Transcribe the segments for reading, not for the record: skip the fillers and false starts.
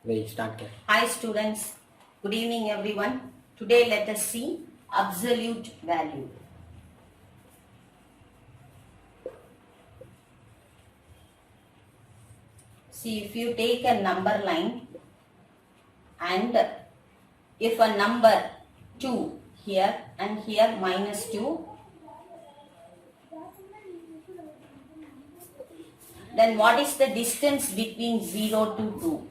We start. Hi students, good evening everyone. Today let us see absolute value. See, if you take a number line and if a number 2 here and here minus 2, then what is the distance between 0 to 2?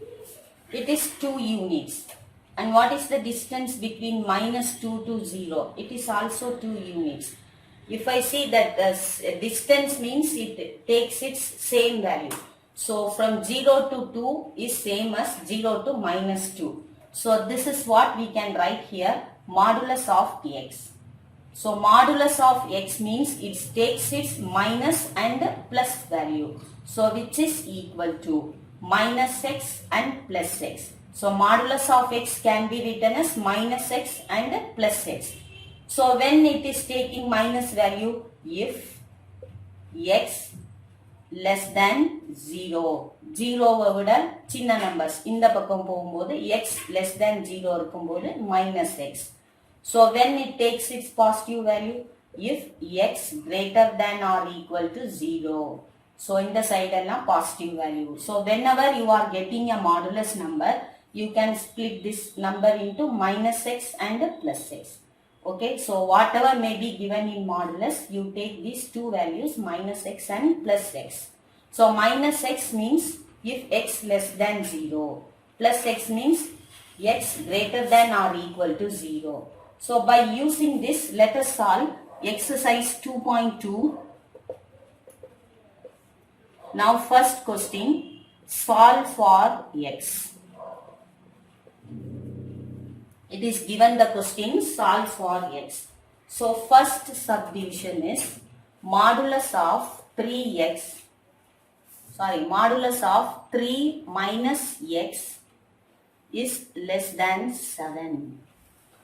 It is 2 units. And what is the distance between minus 2 to 0? It is also 2 units. If I see that the distance means it takes its same value. So from 0 to 2 is same as 0 to minus 2. So this is what we can write here, modulus of x. So modulus of x means it takes its minus and plus value. So which is equal to minus x and plus x. So modulus of x can be written as minus x and plus x. So when it is taking minus value, if x less than 0, 0 விட சின்ன numbers இந்த பக்கம் போகும்போது x less than 0 இருக்கும்போது minus x. So when it takes its positive value, if x greater than or equal to 0. So in the side எல்லாம் positive value. So whenever you are getting a modulus number, you can split this number into minus x and plus x. Okay, so whatever may be given in modulus, you take these two values minus x and plus x. So minus x means if x less than 0, plus x means x greater than or equal to 0. So by using this, let us solve exercise 2.2. Now first question, solve for x. It is given the question, solve for x. So first subdivision is modulus of 3x, modulus of 3 minus x is less than 7.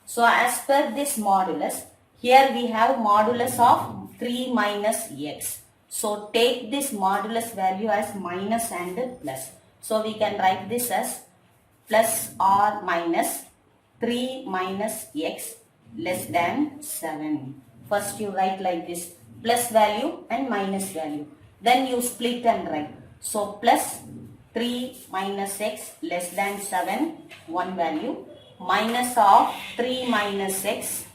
So as per this modulus, here we have modulus of 3 minus x. So take this modulus value as minus and plus. So we can write this as plus or minus 3 minus x less than 7. First you write like this, plus value and minus value. Then you split and write. So plus 3 minus x less than 7, one value, minus of 3 minus x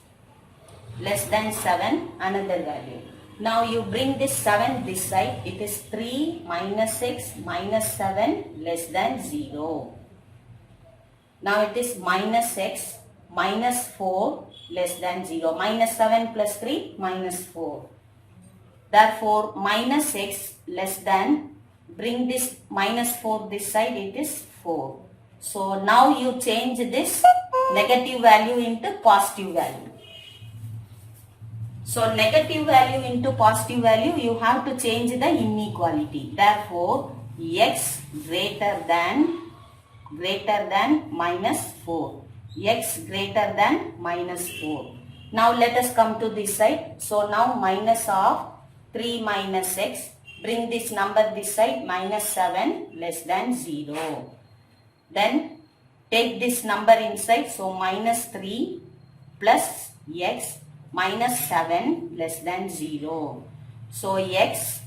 less than 7, another value. Now you bring this 7 this side, it is 3 minus x minus 7 less than 0. Now it is minus x minus 4 less than 0. Minus 7 plus 3 minus 4. Therefore minus x less than, bring this minus 4 this side, it is 4. So now you change this negative value into positive value. So negative value into positive value, you have to change the inequality. Therefore x greater than minus 4. X greater than minus 4. Now let us come to this side. So now minus of 3 minus x. Bring this number this side, minus 7 less than 0. Then take this number inside. So minus 3 plus x minus 7 less than 0. So x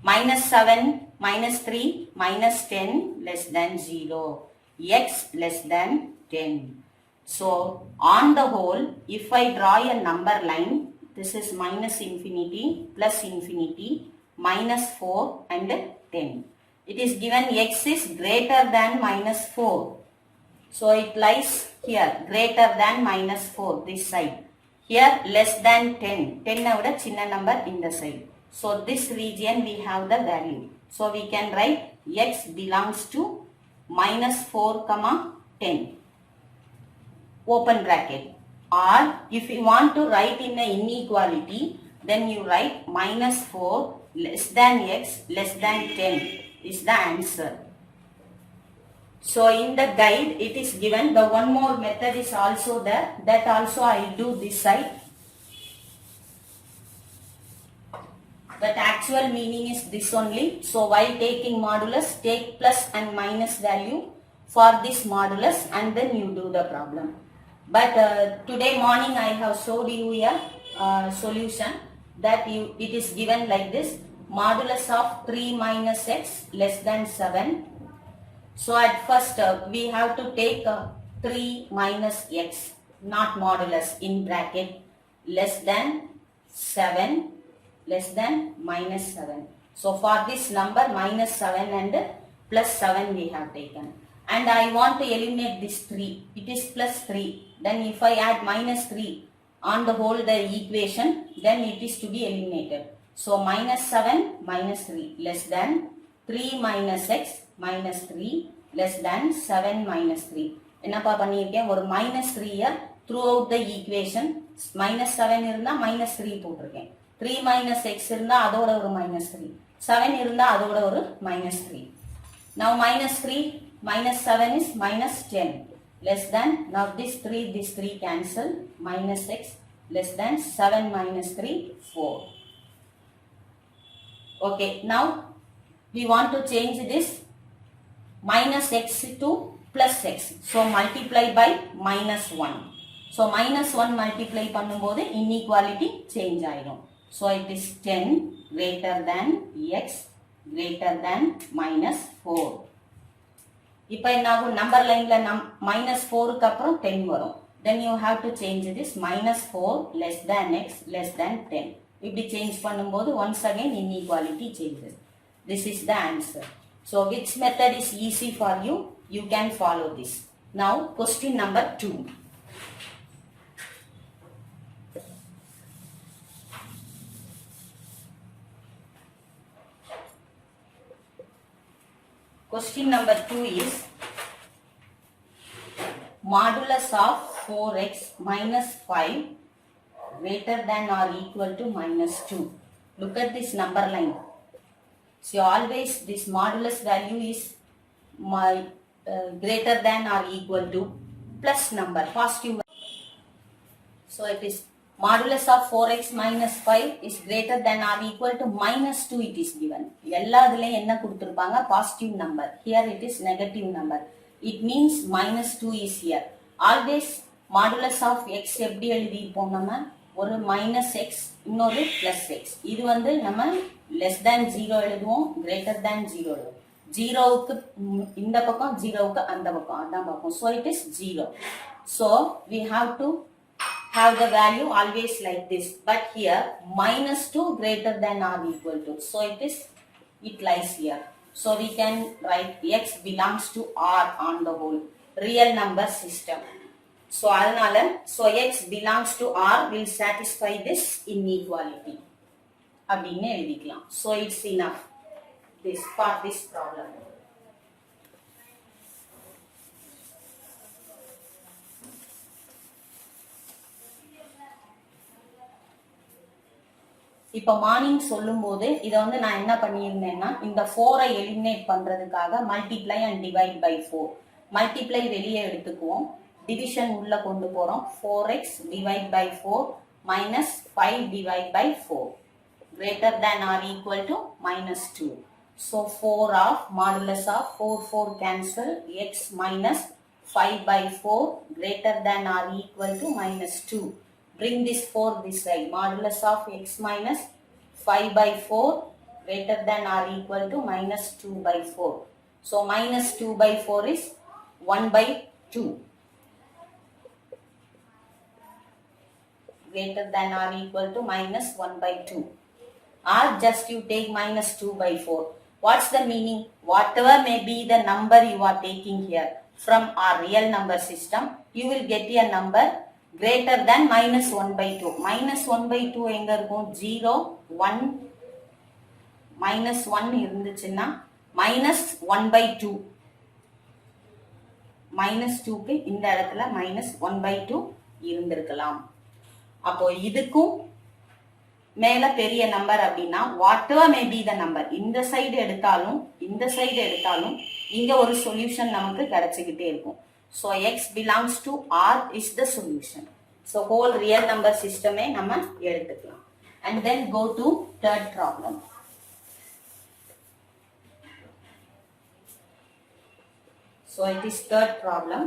minus 7 minus 3 minus 10 less than 0. X less than 10. So on the whole, if I draw a number line, this is minus infinity, plus infinity, minus 4 and 10. It is given x is greater than minus 4. So it lies here, greater than minus 4, this side. Here less than 10. 10 avada chinna number in the side. So this region we have the value. So we can write x belongs to minus 4 comma 10. Open bracket. Or if you want to write in an inequality, then you write minus 4 less than x less than 10 is the answer. So in the guide it is given, the one more method is also there, that also I will do this side. But actual meaning is this only. So while taking modulus, take plus and minus value. for this modulus and then you do the problem. But today morning I have showed you a solution that it is given like this: modulus of 3 minus x less than 7. So at first we have to take 3 minus x, not modulus, in bracket, less than 7, less than minus 7. So for this number minus 7 and plus 7 we have taken. And I want to eliminate this 3. It is plus 3. Then if I add minus 3 on the whole the equation, then it is to be eliminated. So minus 7 minus 3 less than 3 minus x minus 3 less than 7 minus 3. என்னப்பா பண்ணியிருக்கேன், ஒரு minus 3 through out the equation minus 7 இருந்தா minus 3 போட்டிருக்கேன். 3 minus x இருந்தா அதோட ஒரு minus 3, 7 இருந்தா அதோட ஒரு minus 3. Now minus 3 minus 7 is minus 10 less than, now this 3 cancel, minus x less than 7 minus 3 4. Okay, now we want to change this minus x to plus x. So multiply by minus 1. So minus 1 multiply பண்ணும்போது inequality change ஆயிடும். So it is 10 greater than x greater than minus 4. இப்போ என்னாகும், number லைன்ல minus 4க்கு அப்புறம் 10 வரும். Then you have to change this minus 4 less than x less than 10. இப்படி change பண்ணும்போது once again inequality changes. This is the answer. So which method is easy for you? You can follow this. Now question number 2. Question number 2 is modulus of 4x minus 5 greater than or equal to minus 2. Look at this number line. See, always this modulus value is greater than or equal to plus number, positive. So it is modulus of 4x minus 5 is greater than or equal to minus 2 it is given. எல்லாத்துலயும் என்ன கொடுத்திருப்பாங்க, positive number. Here it is negative number. It means minus 2 is here. Always modulus of x எப்படி எழுதிப்போம், நம்ம ஒரு minus x இன்னொரு plus x. இது வந்து நம்ம less than 0 எழுதுவோம், greater than 0 எழுதுவோம். 0க்கு இந்த பக்கம், 0க்கு அந்த பக்கம், அதான் பார்ப்போம். So it is 0. So we have to have the value always like this, but here minus 2 greater than or equal to, so it lies here. So we can write x belongs to R on the whole real number system. So adanaala, so x belongs to R will satisfy this inequality அப்படினு எழுதிக்கலாம். So it's enough this for this problem. இப்போ morning சொல்லும்போது இதை வந்து நான் என்ன பண்ணியிருந்தேன்னா, இந்த 4ஐ எலிமினேட் பண்றதுக்காக multiply and divide by 4. Multiply வெளியே எடுத்துக்குவோம், டிவிஷன் உள்ள கொண்டு போறோம். 4x divide by 4 minus 5 divide by 4 greater than or equal to minus 2. So 4 of modulus of 4 cancel, x minus 5 by 4 greater than or equal to minus 2. Bring this 4 this side. Modulus of x minus 5 by 4 greater than or equal to minus 2 by 4. So minus 2 by 4 is 1 by 2. Greater than or equal to minus 1 by 2. Or just you take minus 2 by 4. What's the meaning? Whatever may be the number you are taking here from our real number system, you will get a number greater than minus 1 by 2. Minus 1 by 2 எங்க இருக்கும்? 0, 1, minus 1 இருந்துச்சுன்னா minus 1 by 2. minus 2க்கு இந்த இடத்துல minus 1 by 2 இருந்திருக்கலாம். அப்போ இதுக்கும் மேல பெரிய நம்பர் அப்படின்னா whatever may be the number, இந்த சைடு எடுத்தாலும் இந்த சைடு எடுத்தாலும் இங்க ஒரு சொல்யூஷன் நமக்கு கிடைச்சிக்கிட்டே இருக்கும். So x belongs to R is the solution. So whole real number system நம்ம எடுத்துக்கலாம். And then go to third problem. So So it is third problem.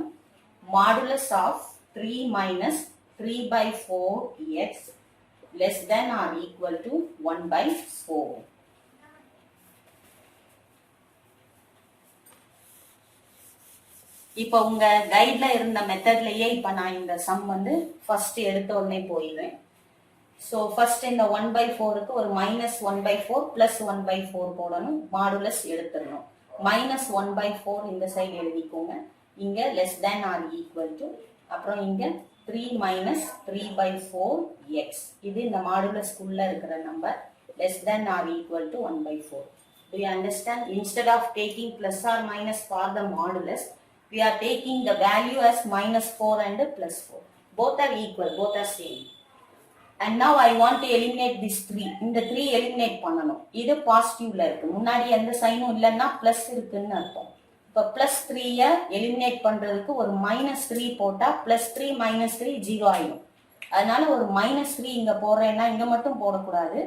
Modulus of 3 minus 3 by 4x less than or equal to 1 by 4. இப்போ உங்க கைட்ல இருந்த மெத்தட்லயே இப்போ நான் இந்த some வந்து first எடுத்த உடனே போயிடுறேன். ஸோ ஃபர்ஸ்ட் இந்த 1/4க்கு ஒரு -1/4 + 1/4 போடணும். மாடுலஸ் எடுத்துடணும். -1/4 இந்த சைடு எழுதிக்கோங்க. இங்க less than or equal to, அப்புறம் இங்க 3 - 3/4x. இது இந்த மாடுலஸ்க்குள்ள இருக்கிற number. Less than or equal to 1/4. Do you understand? Instead of taking plus or minus for the modulus, we are taking the value as -4 and +4. Both are equal, both are same. And now I want to eliminate this 3. இந்த 3 eliminate பண்ணணும். இது பாசிட்டிவ்ல இருக்கு. முன்னாடி எந்த சைனும் இல்லைன்னா plus இருக்குன்னு அர்த்தம். இப்போ +3 எலிமினேட் பண்றதுக்கு ஒரு -3 போட்டா +3 - 3 0 ஆயிடும். அதனால ஒரு -3 இங்க போடுறேன்னா இங்க மட்டும் போடக்கூடாது,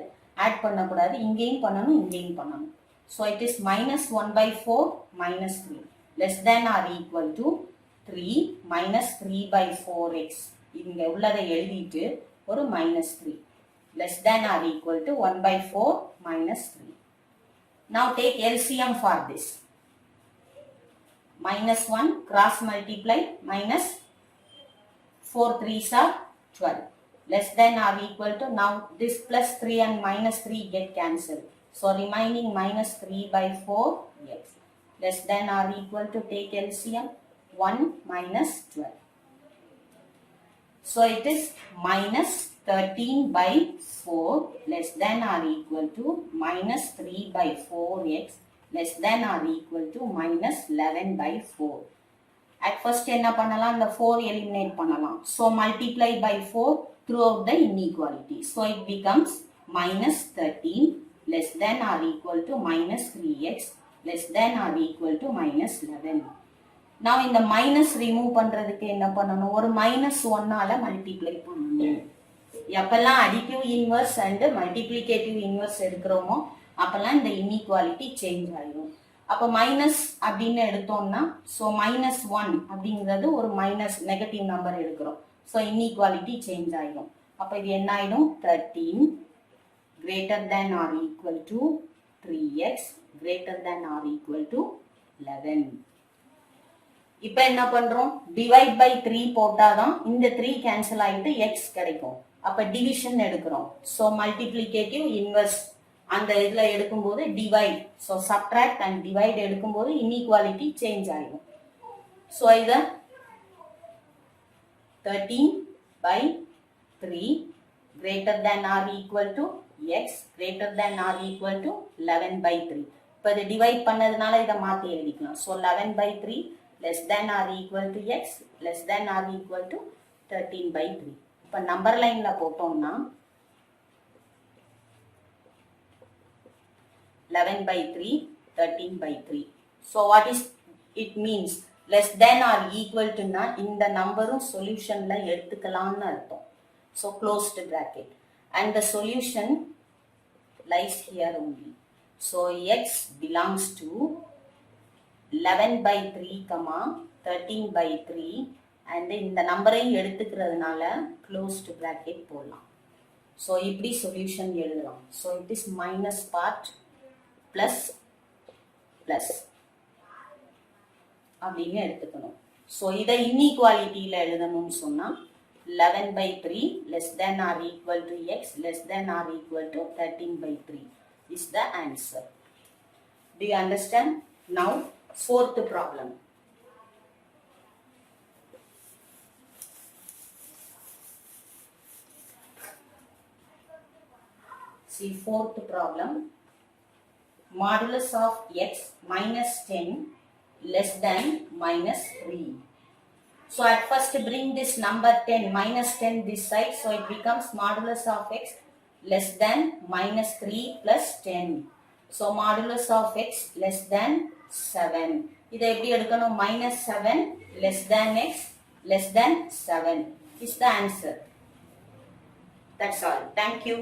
ஆட் பண்ணக்கூடாது, இங்கேயும் பண்ணணும், இங்கேயும் பண்ணணும். So it is -1/4 -3 less than or equal to 3 - 3/4x. இங்க உள்ளதை எழுதிட்டு ஒரு -3 less than or equal to 1/4 -3. Now take LCM for this. -1 cross multiply -4 3s are 12 less than or equal to, now this +3 and -3 get cancelled. So remaining -3/4x less than or equal to, take LCM, 1 - 12. So it is -13/4 less than or equal to -3/4x less than or equal to -11/4. At first என்ன பண்ணலாம், இந்த 4 eliminate பண்ணலாம். So multiply by 4 throughout the inequality. So it becomes -13 less than or equal to -3x less than or equal to -11. Now இந்த minus remove பண்றதுக்கு என்ன பண்ணணும், ஒரு -1ஆல மல்டிப்ளை பண்ணணும். எப்பெல்லாம் additive inverse and multiplicative inverse எடுக்கிறோமோ அப்பெல்லாம் இந்த இன்இக்வாலிட்டி சேஞ்ச் ஆயிடும். அப்போ மைனஸ் அப்படின்னு எடுத்தோம்னா, ஸோ -1 அப்படிங்கிறது ஒரு மைனஸ் நெகட்டிவ் நம்பர் எடுக்கிறோம். ஸோ இன்இக்வாலிட்டி சேஞ்ச் ஆயிடும். அப்போ இது என்ன ஆயிடும், 13 greater than or equal to 3x greater than or equal to 11. இப்போ என்ன பண்றோம், டிவைட் பை 3 போட்டாதான் இந்த 3 கேன்சல் ஆகிட்டு x கிடைக்கும். அப்ப டிவிஷன் எடுக்கிறோம். ஸோ மல்டிப்ளிகேட்டிவ் இன்வர்ஸ் அந்த இதுல எடுக்கும்போது divide, so subtract and divide எடுக்கும்போது இன்இக்வாலிட்டி சேஞ்ச் ஆகிடும். ஸோ இத 13/3 greater than or equal to x greater than or equal to 11/3. இப்போ இதை டிவைட் பண்ணதுனால இதை மாற்றி எழுதிக்கலாம். So 11/3 less than or equal to x less than or equal to 13/3. இப்போ நம்பர் லைன்ல போட்டோம்னா 11/3 13/3. So what is it means, less than or equal to னா இந்த நம்பரும் சொல்யூஷன்ல எடுத்துக்கலாம்னு அர்த்தம். So closed bracket and the solution lies here only. So x belongs to 11/3, 13/3 and இந்த நம்பரையும் எடுத்துக்கிறதுனால closed bracket போடலாம். ஸோ இப்படி சொல்யூஷன் எழுதலாம். So it is minus part plus plus அப்படின்னு எடுத்துக்கணும். ஸோ இதை இன்இக்வாலிட்டியில் எழுதணும்னு சொன்னால் 11/3 less than or equal to x less than or equal to 13/3 is the answer. Do you understand? Now fourth problem. See fourth problem. Modulus of x minus 10 less than -3. So at first bring this number 10 minus 10 this side, so it becomes modulus of x less than -3 plus 10. So modulus of x less than 7. இதை எப்படி எடுக்கணும், -7 less than x less than 7 is the answer. That's all. Thank you.